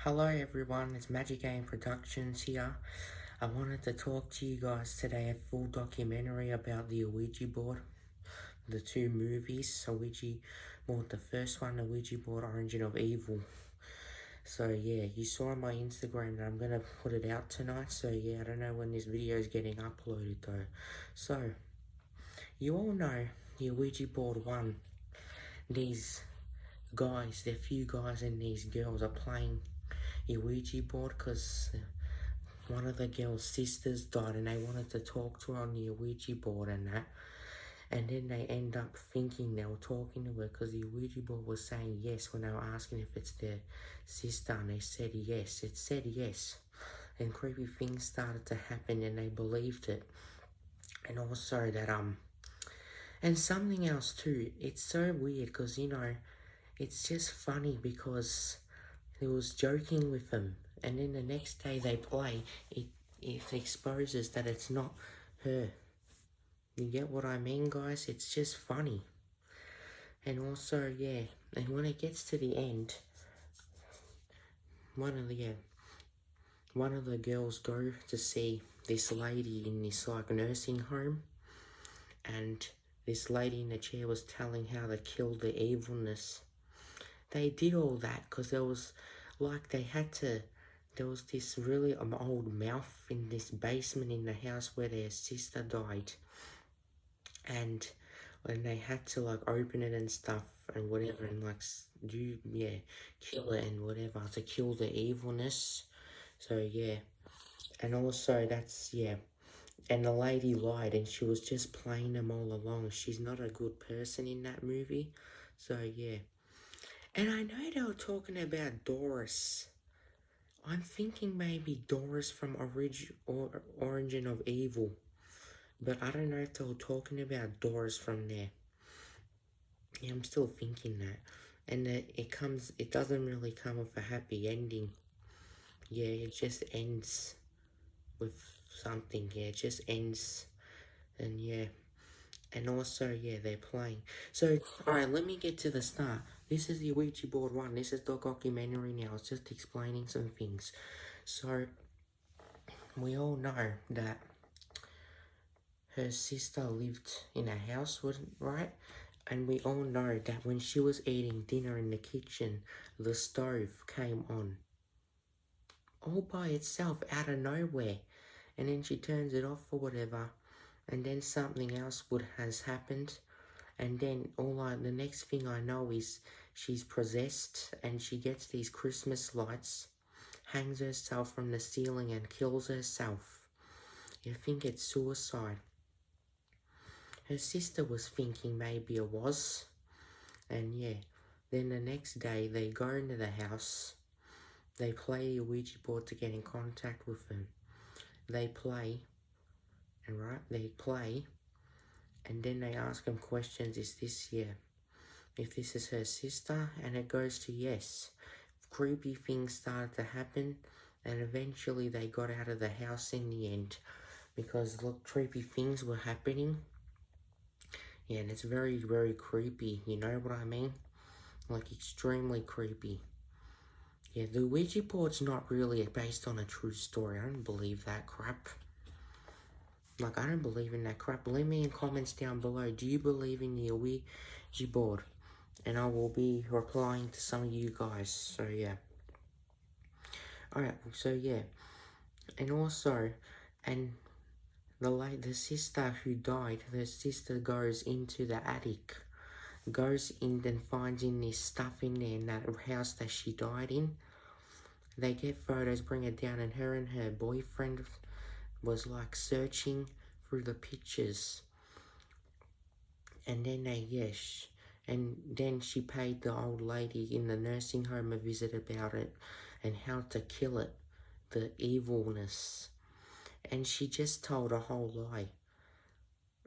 Hello everyone, it's Magic Game Productions here. I wanted to talk to you guys today, a full documentary about the Ouija board, the two movies, Ouija board, the first one, the Ouija board, Origin of Evil. So yeah, you saw on my Instagram that I'm gonna put it out tonight, so yeah, I don't know when this video is getting uploaded though. So, you all know the Ouija board one. These guys, the few guys and these girls are playing a Ouija board because one of the girl's sisters died and they wanted to talk to her on the Ouija board and that. And then they end up thinking they were talking to her because the Ouija board was saying yes when they were asking if it's their sister, and they said yes. It said yes. And creepy things started to happen and they believed it. And also that, and something else too. It's so weird because, it's just funny because he was joking with them, and then the next day they play, it exposes that it's not her. You get what I mean, guys? It's just funny. And also, yeah, and when it gets to the end, one of the girls go to see this lady in this like nursing home, and this lady in the chair was telling how to kill the evilness. They did all that because there was this really old mouth in this basement in the house where their sister died, and when they had to like open it and stuff and whatever, and like kill it and whatever to kill the evilness. So yeah, and also and the lady lied and she was just playing them all along. She's not a good person in that movie. So yeah. And I know they were talking about Doris. I'm thinking maybe Doris from Origin of Evil. But I don't know if they were talking about Doris from there. Yeah, I'm still thinking that. And it doesn't really come with a happy ending. Yeah, it just ends with something. Yeah, it just ends. And yeah. And also, yeah, they're playing. So, alright, let me get to the start. This is the Ouija board one. This is the documentary now. It's just explaining some things. So, we all know that her sister lived in a house, right? And we all know that when she was eating dinner in the kitchen, the stove came on. All by itself, out of nowhere. And then she turns it off or whatever. And then something else has happened. And then the next thing I know is she's possessed and she gets these Christmas lights, hangs herself from the ceiling and kills herself. You think it's suicide. Her sister was thinking maybe it was. And yeah, then the next day they go into the house. They play a Ouija board to get in contact with them. They play, and then they ask them questions. If this is her sister, and it goes to yes. Creepy things started to happen, and eventually they got out of the house in the end, because look, creepy things were happening. Yeah, and it's very, very creepy, you know what I mean? Like, extremely creepy. Yeah, the Ouija board's not really based on a true story. I don't believe that crap. Like, I don't believe in that crap. Leave me in comments down below. Do you believe in the Ouija board? And I will be replying to some of you guys. So, yeah. Alright, so, yeah. And also, and the sister who died, the sister goes into the attic. Goes in and finds in this stuff in there in that house that she died in. They get photos, bring it down, and her boyfriend was like searching through the pictures. And then and then she paid the old lady in the nursing home a visit about it and how to kill it, the evilness. And she just told a whole lie.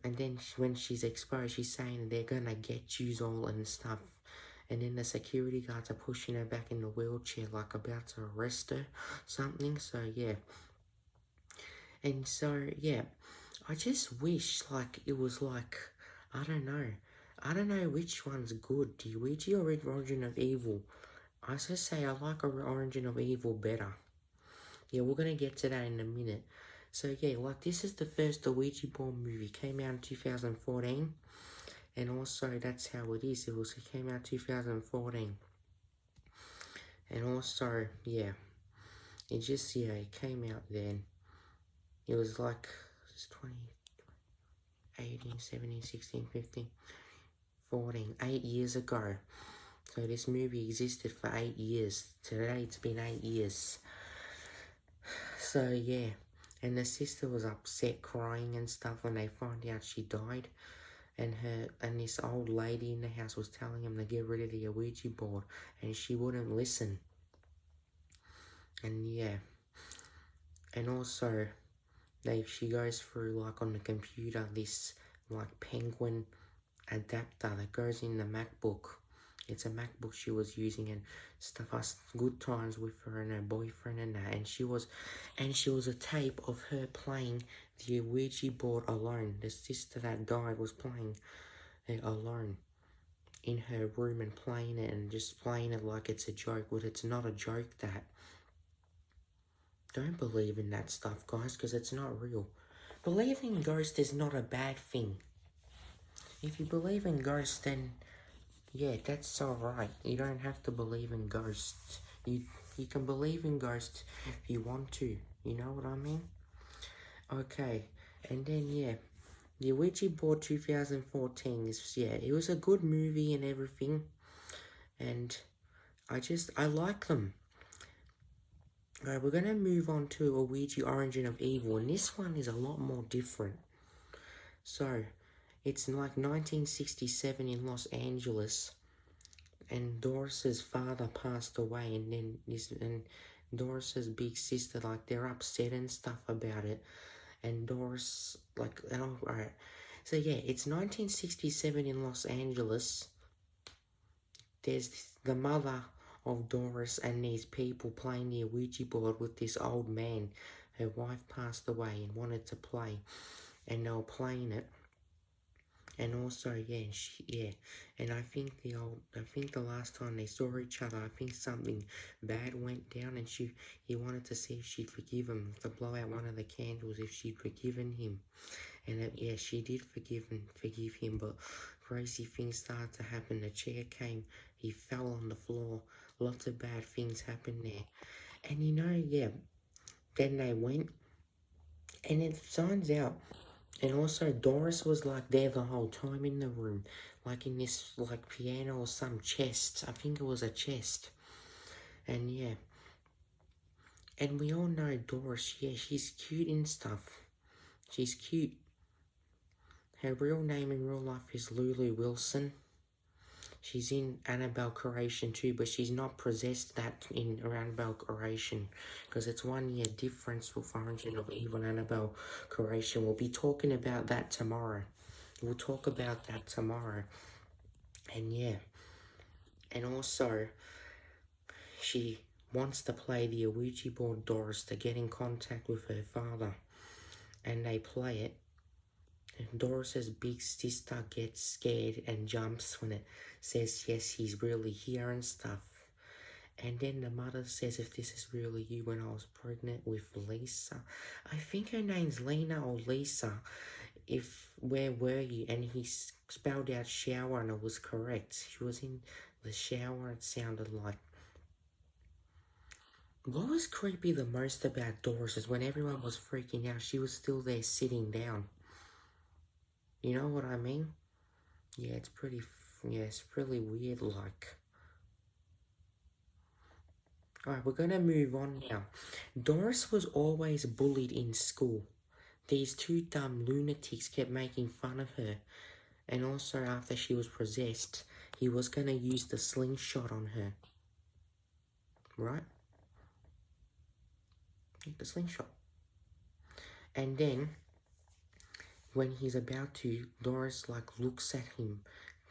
And then when she's exposed, she's saying they're gonna get you all and stuff. And then the security guards are pushing her back in the wheelchair, like about to arrest her, something. So yeah. And so yeah, I just wish like it was like, I don't know which one's good, the Ouija or Origin of Evil. I just say I like Origin of Evil better. Yeah, we're gonna get to that in a minute. So yeah, like this is the first The Ouija board movie. Came out in 2014. And also that's how it is. It came out 2014. And also, yeah. It came out then. It was like it's 20, 18, 17, 16, 15, 14, 8 years ago. So this movie existed for 8 years. Today it's been 8 years. So yeah, and the sister was upset, crying and stuff when they found out she died. And this old lady in the house was telling him to get rid of the Ouija board, and she wouldn't listen. And yeah, and also she goes through like on the computer this like penguin adapter that goes in the MacBook. It's a MacBook she was using and stuff. Us good times with her and her boyfriend and that. And she was a tape of her playing the Ouija board alone. The sister that died was playing it alone in her room and playing it and just playing it like it's a joke. But it's not a joke. That don't believe in that stuff, guys, because it's not real. Believing in ghosts is not a bad thing. If you believe in ghosts, then yeah, that's alright. You don't have to believe in ghosts. You can believe in ghosts if you want to. You know what I mean? Okay, and then yeah, the Ouija board 2014 is it was a good movie and everything, and I like them. Alright, we're gonna move on to a Ouija Origin of Evil, and this one is a lot more different. So, it's like 1967 in Los Angeles, and Doris's father passed away, and then Doris's big sister, like, they're upset and stuff about it, and Doris, like, alright. So yeah, it's 1967 in Los Angeles. There's the mother of Doris and these people playing the Ouija board with this old man. Her wife passed away and wanted to play, and they were playing it. And also, and I think the last time they saw each other, I think something bad went down, and he wanted to see if she'd forgive him, to blow out one of the candles if she'd forgiven him. And she did forgive him, but crazy things started to happen. The chair came, he fell on the floor, lots of bad things happened there. And then they went, and it turns out, and also Doris was like there the whole time in the room, like in this like piano or some chest. I think it was a chest. And yeah. And we all know Doris, she's cute and stuff. She's cute. Her real name in real life is Lulu Wilson. She's in Annabelle Creation too, but she's not possessed that in Annabelle Creation, because it's 1 year difference with Origin of Evil and Annabelle Creation. We'll be talking about that tomorrow. We'll talk about that tomorrow. And yeah, and also, she wants to play the Ouija board, Doris, to get in contact with her father. And they play it. And Doris's big sister gets scared and jumps when it says yes, he's really here and stuff. And then the mother says, if this is really you, when I was pregnant with Lisa. I think her name's Lena or Lisa. Where were you? And he spelled out shower and it was correct. She was in the shower, it sounded like. What was creepy the most about Doris is when everyone was freaking out, she was still there sitting down. You know what I mean? Yeah, it's really weird, like. Alright, we're gonna move on now. Doris was always bullied in school. These two dumb lunatics kept making fun of her. And also, after she was possessed, he was gonna use the slingshot on her. Right? The slingshot. And then, when he's about to, Doris, like, looks at him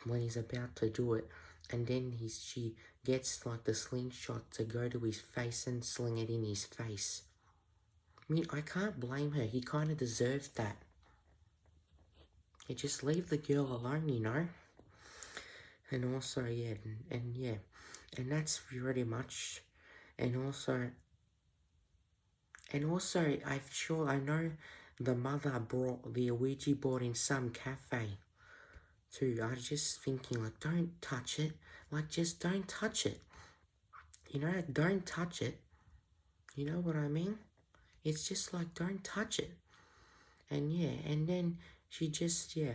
when he's about to do it. And then she gets, like, the slingshot to go to his face and sling it in his face. I mean, I can't blame her. He kind of deserved that. You just leave the girl alone, you know? And also, yeah. And that's pretty much, and also, I know the mother brought the Ouija board in some cafe too. I was just thinking, like, don't touch it. Like, just don't touch it. You know, don't touch it. You know what I mean? It's just like, don't touch it. And yeah, and then she just, yeah.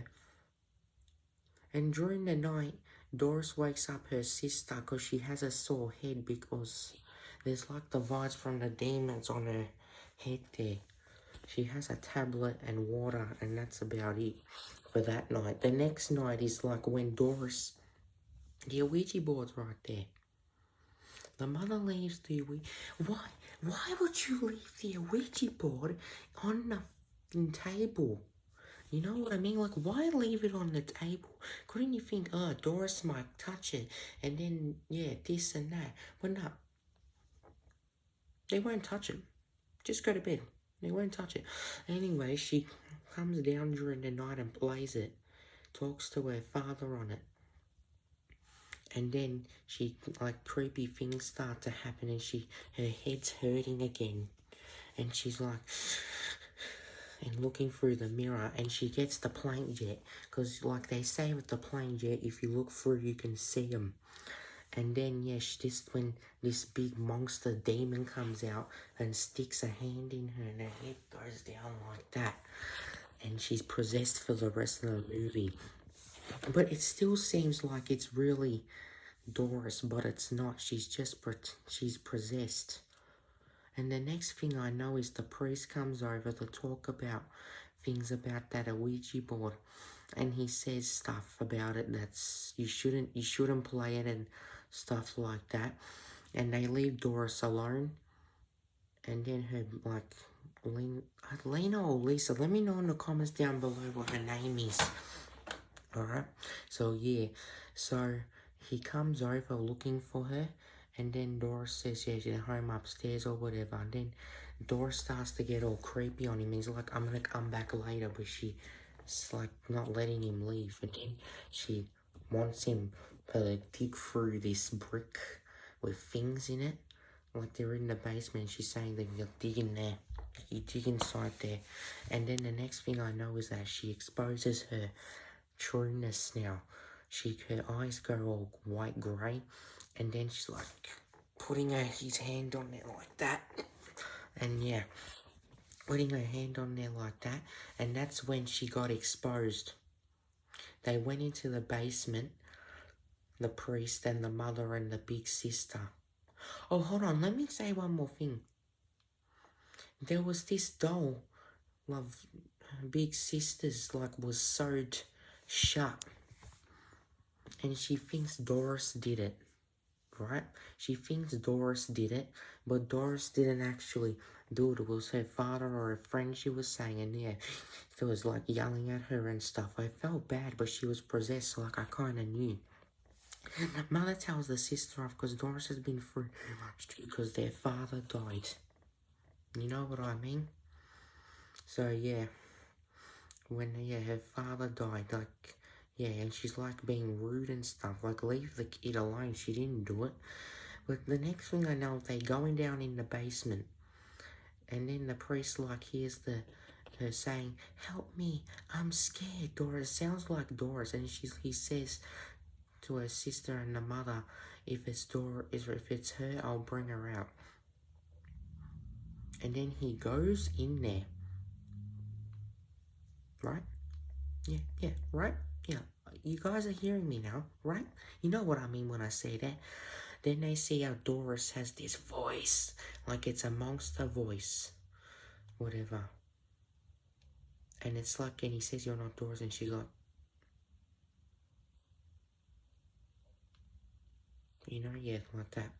And during the night, Doris wakes up her sister because she has a sore head because there's like the vibes from the demons on her head there. She has a tablet and water, and that's about it for that night. The next night is like when Doris, the Ouija board's right there. The mother leaves the Ouija. Why? Why would you leave the Ouija board on the f***ing table? You know what I mean? Like, why leave it on the table? Couldn't you think, oh, Doris might touch it, and then, yeah, this and that? But no, they won't touch it. Just go to bed. They won't touch it. Anyway, she comes down during the night and plays it. Talks to her father on it. And then she, like, creepy things start to happen, and her head's hurting again. And she's like, and looking through the mirror, and she gets the plane jet, because like they say with the plane jet, if you look through you can see them. And then yeah, when this big monster demon comes out and sticks a hand in her, and her head goes down like that, and she's possessed for the rest of the movie. But it still seems like it's really Doris, but it's not. She's possessed. And the next thing I know is the priest comes over to talk about things about that Ouija board, and he says stuff about it that's you shouldn't play it and stuff like that. And they leave Doris alone, and then her like Lena or Lisa, let me know in the comments down below what her name is. Alright, so yeah, so he comes over looking for her, and then Doris says, yeah, she's home upstairs or whatever, and then Doris starts to get all creepy on him. He's like, I'm gonna come back later, but she's like not letting him leave, and then she wants him to dig through this brick with things in it, like they're in the basement. She's saying that you're digging there, you dig inside there, and then the next thing I know is that she exposes her trueness now. Her eyes go all white grey, and then she's like putting his hand on there like that, and yeah, putting her hand on there like that, and that's when she got exposed. They went into the basement, the priest and the mother and the big sister. Oh, hold on, let me say one more thing. There was this doll, love, big sister's like was sewed shut, and she thinks Doris did it, right? She thinks Doris did it, but Doris didn't actually do it. It was her father or a friend, she was saying, and yeah, it was like yelling at her and stuff. I felt bad, but she was possessed, so like I kind of knew. Mother tells the sister off because Doris has been through too much too, because their father died. You know what I mean? So yeah, when her father died, like, yeah, and she's like being rude and stuff, like leave the kid alone, she didn't do it. But the next thing I know, they going down in the basement, and then the priest like hears her saying, help me, I'm scared, Doris. Sounds like Doris, and he says to her sister and the mother, if it's her, I'll bring her out. And then he goes in there, right? Yeah, right? Yeah, you guys are hearing me now, right? You know what I mean when I say that. Then they see how Doris has this voice, like it's a monster voice, whatever. And it's like, and he says, you're not Doris, and she's like, you know, yeah, like that.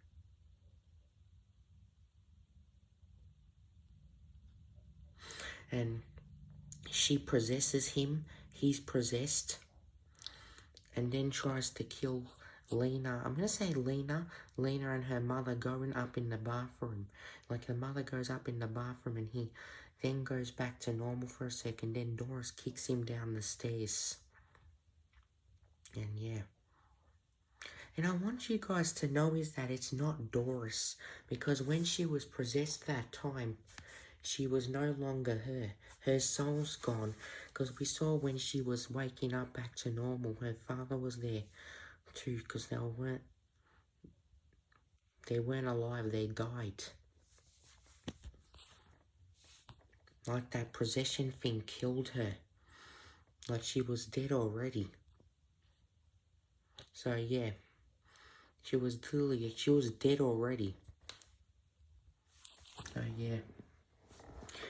And she possesses him, he's possessed, and then tries to kill Lena. I'm gonna say Lena and her mother going up in the bathroom. Like the mother goes up in the bathroom and he then goes back to normal for a second. Then Doris kicks him down the stairs. And yeah. And I want you guys to know is that it's not Doris, because when she was possessed that time, she was no longer her. Her soul's gone, because we saw when she was waking up back to normal, her father was there too, because they weren't alive, they died. Like that possession thing killed her. Like she was dead already. So yeah, she was dead already. So yeah.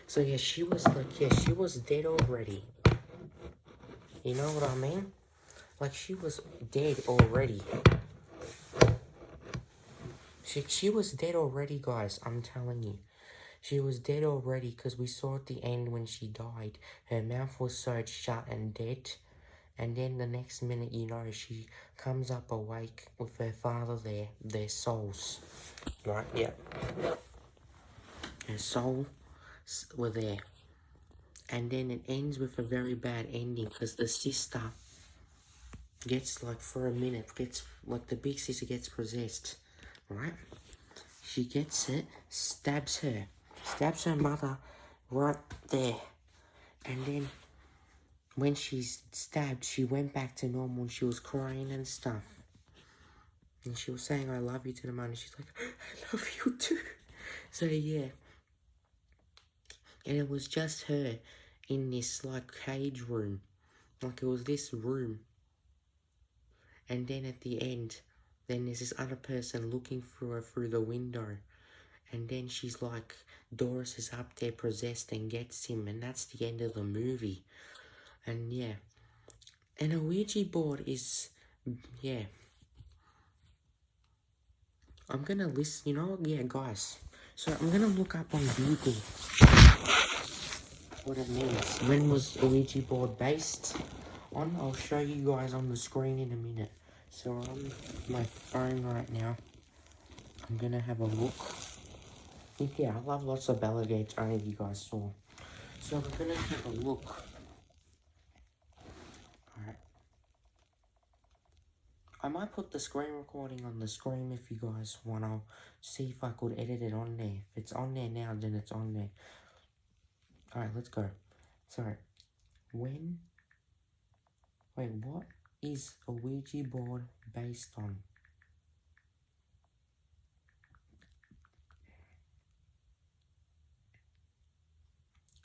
So yeah, she was dead already. You know what I mean? Like she was dead already. She was dead already, guys. I'm telling you. She was dead already because we saw at the end when she died, her mouth was sewed shut and dead. And then the next minute, you know, she comes up awake with her father there, their souls. Right, yeah. Her souls were there. And then it ends with a very bad ending because the sister gets, like, for a minute, the big sister gets possessed. Right? She gets it, stabs her mother right there. And then when she's stabbed, she went back to normal and she was crying and stuff. And she was saying, I love you to the man. And she's like, I love you too. So yeah. And it was just her in this like cage room. Like it was this room. And then at the end, then there's this other person looking through her through the window. And then she's like, Doris is up there possessed and gets him. And that's the end of the movie. And yeah. And a Ouija board is, yeah. I'm gonna list, you know, yeah, guys. So I'm gonna look up on Google what it means. When was a Ouija board based on? I'll show you guys on the screen in a minute. So on my phone right now, I'm gonna have a look. Yeah, I love lots of Bella Gates. I don't know if you guys saw. So we're gonna have a look. Alright. I might put the screen recording on the screen if you guys want. I'll see if I could edit it on there. If it's on there now, then it's on there. Alright, let's go. Sorry. Wait, what is a Ouija board based on?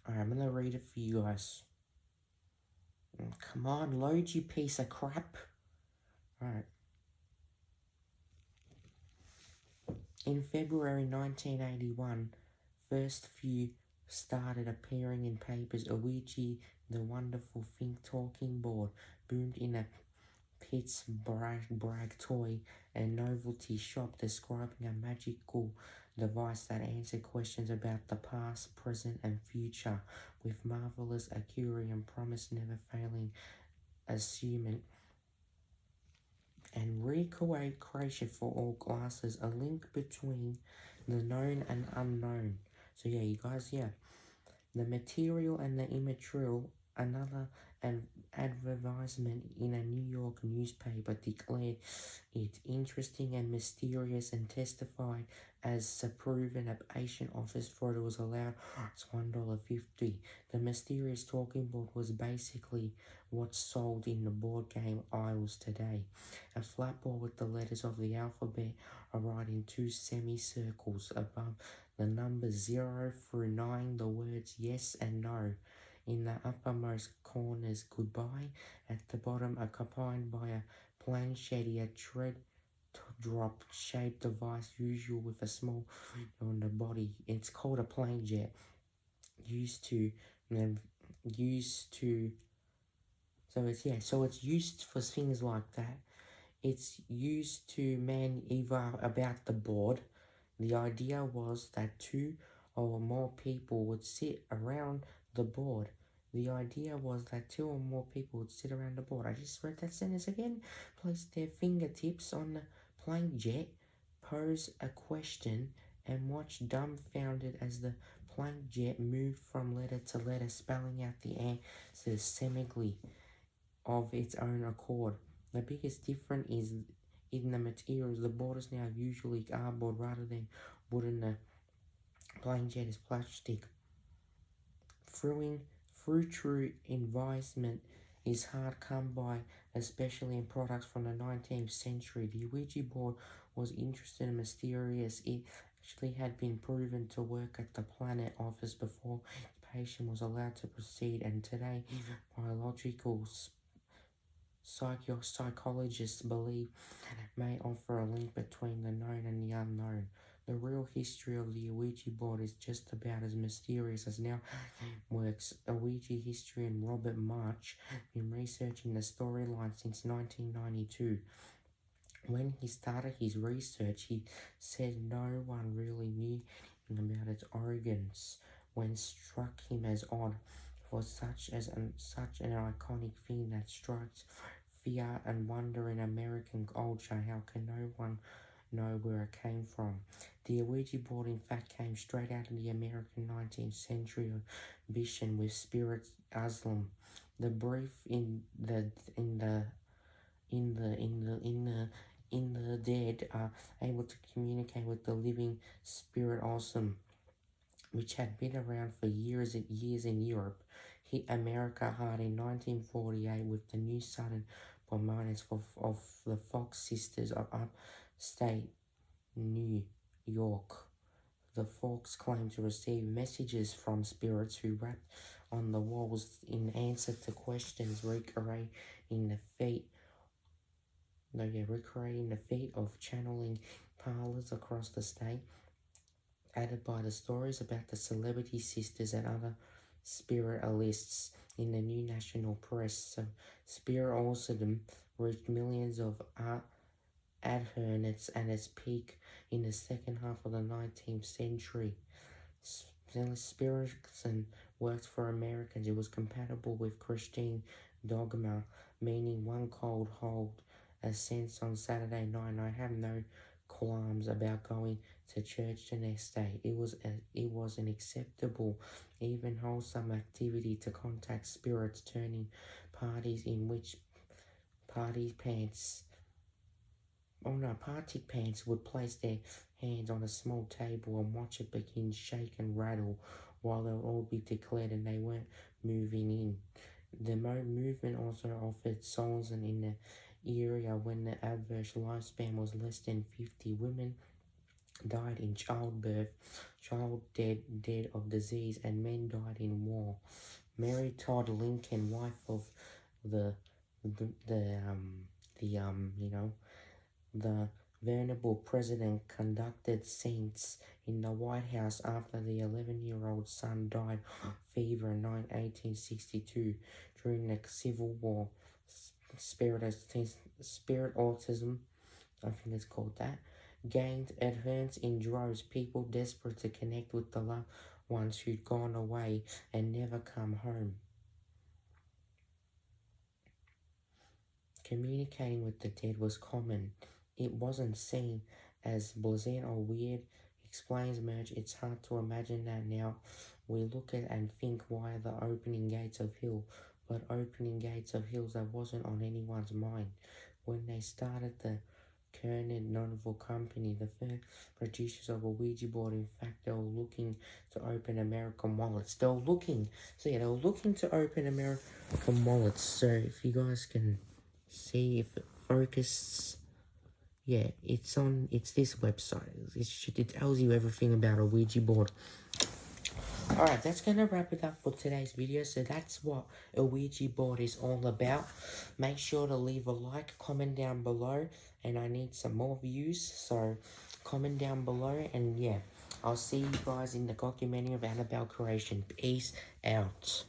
Alright, I'm gonna read it for you guys. Come on, load, you piece of crap. Alright. In February 1981, first few started appearing in papers. Ouija, the wonderful think-talking board, boomed in a Pittsburgh toy and novelty shop, describing a magical device that answered questions about the past, present, and future with marvelous accuracy and promise, never failing achievement and recreation for all classes, a link between the known and unknown. So yeah, you guys, yeah. The material and the immaterial, another advertisement in a New York newspaper declared it interesting and mysterious and testified as proven a patient office for it was allowed it's $1.50. The mysterious talking board was basically what's sold in the board game aisles today. A flat board with the letters of the alphabet are right in two semicircles above the numbers 0 through 9, the words yes and no. In the uppermost corners, goodbye. At the bottom, accompanied by a planchette, a tread drop shaped device, usual with a small on the body. It's called a planchette. Used to. So it's used for things like that. It's used to maneuver about the board. The idea was that two or more people would sit around the board. The idea was that two or more people would sit around the board. I just read that sentence again. Place their fingertips on the planchette, pose a question, and watch dumbfounded as the planchette moved from letter to letter, spelling out the answers seemingly of its own accord. The biggest difference in the materials. The board is now usually cardboard rather than wooden. The plain jet is plastic. Through true investment is hard come by, especially in products from the 19th century. The Ouija board was interesting and mysterious. It actually had been proven to work at the Planet Office before the patient was allowed to proceed, and today biological psychologists believe may offer a link between the known and the unknown. The real history of the Ouija board is just about as mysterious as now works. Ouija historian Robert March been researching the storyline since 1992. When he started his research, he said no one really knew about its origins. When struck him as odd was such an iconic thing that strikes fear and wonder in American culture. How can no one know where it came from? The Ouija board, in fact, came straight out of the American 19th century vision with spirits Islam. The brief in the dead are able to communicate with the living spirit awesome, which had been around for years in Europe, hit America hard in 1948 with the new sudden prominence of the Fox sisters of upstate New York. The Fox claimed to receive messages from spirits who rapped on the walls in answer to questions recreating the fate of channeling parlors across the state, added by the stories about the celebrity sisters and other spiritualists in the new national press. So spiritualism reached millions of adherents at its peak in the second half of the 19th century. Spiritism worked for Americans. It was compatible with Christian dogma, meaning one cold hold a sense on Saturday night. I have no qualms about going to church the next day. It was an acceptable, even wholesome activity to contact spirits, turning parties in which party pants would place their hands on a small table and watch it begin shake and rattle while they'll all be declared and they weren't moving in. The movement also offered solace in the area when the average lifespan was less than 50. Women died in childbirth, child dead of disease, and men died in war. Mary Todd Lincoln, wife of the venerable president, conducted saints in the White House after the 11-year-old son died of fever in 1862 during the Civil War. Spirit autism, I think it's called that, gained adherents in droves, people desperate to connect with the loved ones who'd gone away and never come home. Communicating with the dead was common. It wasn't seen as blasé or weird, explains Merch. It's hard to imagine that now. We look at and think, why the opening gates of hell? But opening gates of hills, that wasn't on anyone's mind. When they started the Kernan Novel Company, the first producers of a Ouija board, in fact, they were looking to open American wallets. They were looking to open American wallets. So if you guys can see if it focuses, yeah, it's this website. It tells you everything about a Ouija board. Alright, that's gonna wrap it up for today's video. So that's what a Ouija board is all about. Make sure to leave a like, comment down below, and I need some more views, so comment down below, and yeah, I'll see you guys in the documentary of Annabelle creation. Peace out.